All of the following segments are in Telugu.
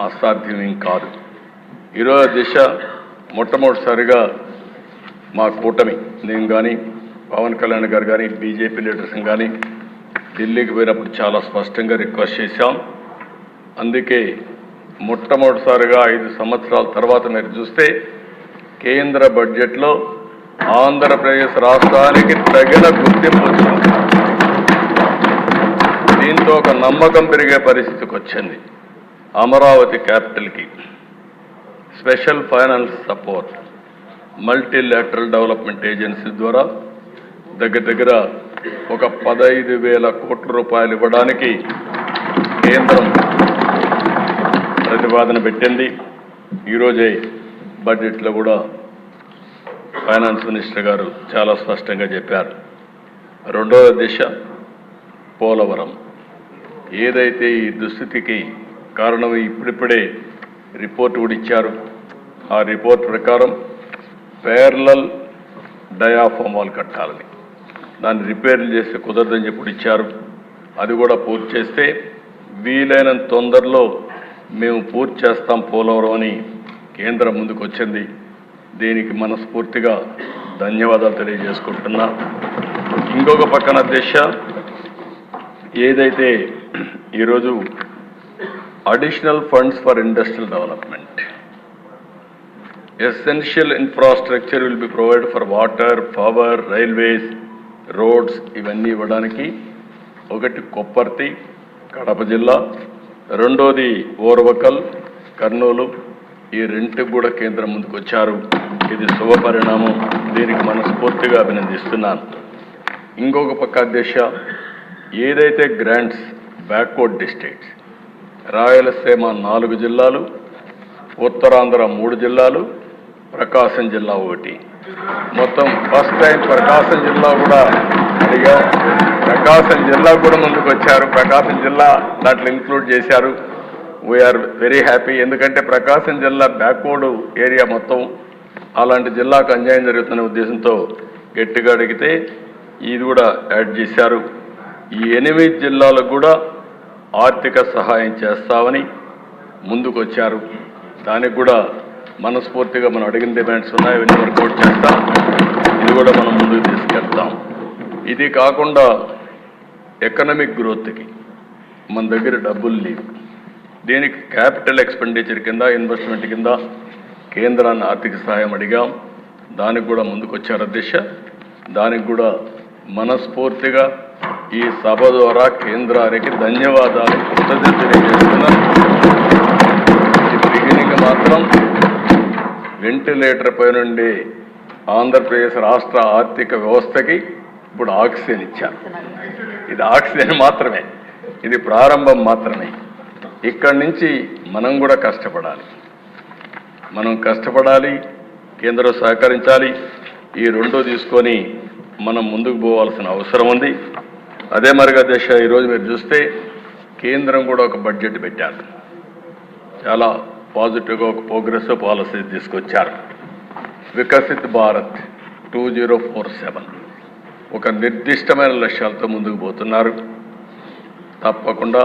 అసాధ్యం కాదు. ఈరోజు దిశ మొట్టమొదటిసారిగా మా కూటమి, నేను కానీ పవన్ కళ్యాణ్ గారు కానీ బీజేపీ లీడర్స్ కానీ ఢిల్లీకి పోయినప్పుడు చాలా స్పష్టంగా రిక్వెస్ట్ చేశాం. అందుకే మొట్టమొదటిసారిగా 5 సంవత్సరాల తర్వాత మీరు చూస్తే కేంద్ర బడ్జెట్లో ఆంధ్రప్రదేశ్ రాష్ట్రానికి తగిన గుర్తింపు వచ్చింది. దీంతో ఒక నమ్మకం పెరిగే పరిస్థితికి వచ్చింది. అమరావతి క్యాపిటల్కి special finance support multilateral development agency ద్వారా దగ్గర ఒక 15,000 కోట్ల రూపాయలు ఇవ్వడానికి కేంద్రం ప్రతిపాదన పెట్టింది. ఈరోజే బడ్జెట్లో కూడా ఫైనాన్స్ మినిస్టర్ గారు చాలా స్పష్టంగా చెప్పారు. రెండవ దిశ పోలవరం. ఏదైతే ఈ దుస్థితికి కారణం ఇప్పుడిప్పుడే రిపోర్ట్ కూడా ఇచ్చారు. ఆ రిపోర్ట్ ప్రకారం ప్యారలల్ డయాఫామ్ వాల్ కట్టాలని, దాన్ని రిపేర్లు చేస్తే కుదరదని చెప్పి ఇచ్చారు. అది కూడా పూర్తి చేస్తే వీలైనంత తొందరలో మేము పూర్తి చేస్తాం పోలవరం అని కేంద్రం ముందుకు వచ్చింది. దీనికి మనస్ఫూర్తిగా ధన్యవాదాలు తెలియజేసుకుంటున్నా. ఇంకొక పక్కన దిశ ఏదైతే ఈరోజు additional funds for industrial development, essential infrastructure will be provide for water, power, railways, roads ఇవన్నీ ఇవ్వడానికి ఒకటి కొప్పర్తి కడప జిల్లా, రెండోది ఓర్వకల్ కర్నూలు, ఈ రెంట్కి కూడా కేంద్రం ముందుకు వచ్చారు. ఇది శుభ పరిణామం. దీనికి మనస్ఫూర్తిగా అభినందిస్తున్నాను. ఇంకొక పక్క దిశ ఏదైతే గ్రాంట్స్ బ్యాక్వర్డ్ డిస్ట్రిక్ట్స్, రాయలసీమ 4 జిల్లాలు, ఉత్తరాంధ్ర 3 జిల్లాలు, ప్రకాశం జిల్లా 1, మొత్తం ఫస్ట్ టైం ప్రకాశం జిల్లా కూడా అడిగా. ప్రకాశం జిల్లా కూడా ముందుకు వచ్చారు. ప్రకాశం జిల్లా దాంట్లో ఇంక్లూడ్ చేశారు. We are very happy. ఎందుకంటే ప్రకాశం జిల్లా బ్యాక్వర్డ్ ఏరియా మొత్తం, అలాంటి జిల్లాకు అన్యాయం జరుగుతున్న ఉద్దేశంతో గట్టిగా అడిగితే ఇది కూడా యాడ్ చేశారు. ఈ 8 జిల్లాలకు కూడా ఆర్థిక సహాయం చేస్తామని ముందుకు వచ్చారు. దానికి కూడా మనస్ఫూర్తిగా మనం అడిగిన డిమాండ్స్ ఉన్నాయి, ఇవన్నీ వర్కౌట్ చేస్తాం. ఇది కూడా మనం ముందుకు తీసుకెళ్తాం. ఇది కాకుండా ఎకనామిక్ గ్రోత్కి మన దగ్గర డబ్బులు లేవు. దీనికి క్యాపిటల్ ఎక్స్పెండిచర్ కింద, ఇన్వెస్ట్మెంట్ కింద కేంద్రాన్ని ఆర్థిక సహాయం అడిగాం. దానికి కూడా ముందుకు వచ్చారు అధ్యక్ష. దానికి కూడా మనస్ఫూర్తిగా ఈ సభ ద్వారా కేంద్రానికి ధన్యవాదాలు, కృతజ్ఞతలు తెలియజేస్తున్నాను. బిగినింగ్ మాత్రం వెంటిలేటర్ పై నుండి ఆంధ్రప్రదేశ్ రాష్ట్ర ఆర్థిక వ్యవస్థకి ఇప్పుడు ఆక్సిజన్ ఇచ్చారు. ఇది ఆక్సిజన్ మాత్రమే, ఇది ప్రారంభం మాత్రమే. ఇక్కడి నుంచి మనం కూడా కష్టపడాలి. కేంద్రం సహకరించాలి. ఈ రెండో తీసుకొని మనం ముందుకు పోవాల్సిన అవసరం ఉంది. అదే మరిగా దేశ ఈరోజు మీరు చూస్తే కేంద్రం కూడా ఒక బడ్జెట్ పెట్టారు. చాలా పాజిటివ్గా ఒక ప్రోగ్రెసివ్ పాలసీ తీసుకొచ్చారు. వికసిత్ భారత్ 2047 ఒక నిర్దిష్టమైన లక్ష్యాలతో ముందుకు పోతున్నారు. తప్పకుండా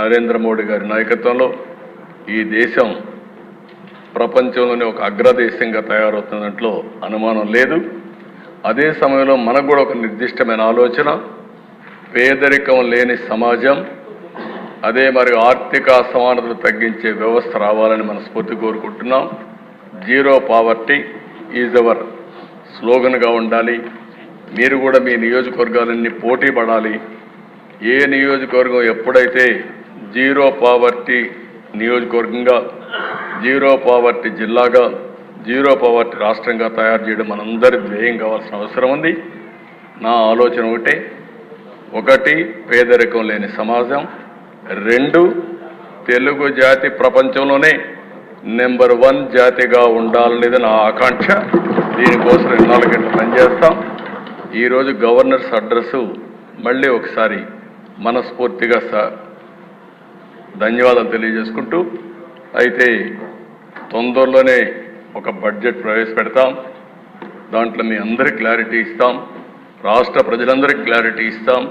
నరేంద్ర మోడీ గారి నాయకత్వంలో ఈ దేశం ప్రపంచంలోనే ఒక అగ్రదేశంగా తయారవుతున్న దాంట్లో అనుమానం లేదు. అదే సమయంలో మనకు కూడా ఒక నిర్దిష్టమైన ఆలోచన, పేదరికం లేని సమాజం, అదే మరి ఆర్థిక అసమానతలు తగ్గించే వ్యవస్థ రావాలని మనస్ఫూర్తి కోరుకుంటున్నాం. జీరో పావర్టీ ఈజ్ అవర్ స్లోగన్గా ఉండాలి. మీరు కూడా మీ నియోజకవర్గాలన్నీ పోటీ పడాలి. ఏ నియోజకవర్గం ఎప్పుడైతే జీరో పావర్టీ నియోజకవర్గంగా, జీరో పావర్టీ జిల్లాగా, జీరో పావర్టీ రాష్ట్రంగా తయారు చేయడం మనందరి ధ్యేయం కావాల్సిన అవసరం ఉంది. నా ఆలోచన ఒకటి పేదరికం లేని సమాజం, 2 తెలుగు జాతి ప్రపంచంలోనే నెంబర్ 1 జాతిగా ఉండాలనేది నా ఆకాంక్ష. దీనికోసం 4 గంటలు పనిచేస్తాం. ఈరోజు గవర్నర్స్ అడ్రస్ మళ్ళీ ఒకసారి మనస్ఫూర్తిగా ధన్యవాదాలు తెలియజేసుకుంటూ, అయితే తొందరలోనే ఒక బడ్జెట్ ప్రవేశపెడతాం. దాంట్లో మీ అందరికీ క్లారిటీ ఇస్తాం, రాష్ట్ర ప్రజలందరికీ క్లారిటీ ఇస్తాం.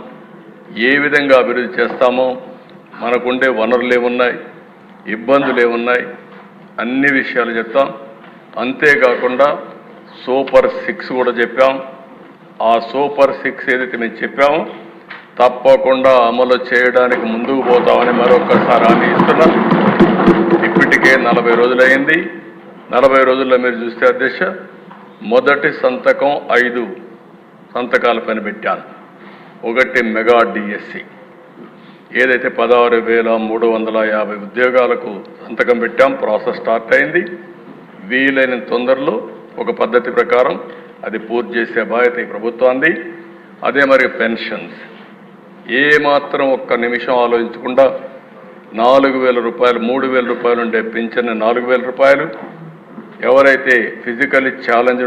ఏ విధంగా అభివృద్ధి చేస్తామో, మనకుండే వనరులు ఏమున్నాయి, ఇబ్బందులు ఏమున్నాయి అన్ని విషయాలు చెప్తాం. అంతేకాకుండా సూపర్ 6 కూడా చెప్పాం. ఆ సూపర్ 6 ఏదైతే మేము చెప్పామో తప్పకుండా అమలు చేయడానికి ముందుకు పోతామని మరొకసారి హామీ ఇస్తున్నాం. ఇప్పటికే 40 రోజులైంది. 40 రోజుల్లో మీరు చూస్తే అధ్యక్ష మొదటి సంతకం 5 సంతకాల పైన పెట్టాను. ఒకటి మెగా డిఎస్సి ఏదైతే 16,350 ఉద్యోగాలకు సంతకం పెట్టాం. ప్రాసెస్ స్టార్ట్ అయింది. వీలైన తొందరలో ఒక పద్ధతి ప్రకారం అది పూర్తి చేసే బాధ్యత ఈ ప్రభుత్వాన్ని. అదే మరి పెన్షన్స్ ఏమాత్రం ఒక్క నిమిషం ఆలోచించకుండా 4,000 రూపాయలు 3,000 రూపాయలు ఉండే పింఛన్ 4,000 రూపాయలు. ఎవరైతే ఫిజికల్లీ ఛాలెంజ్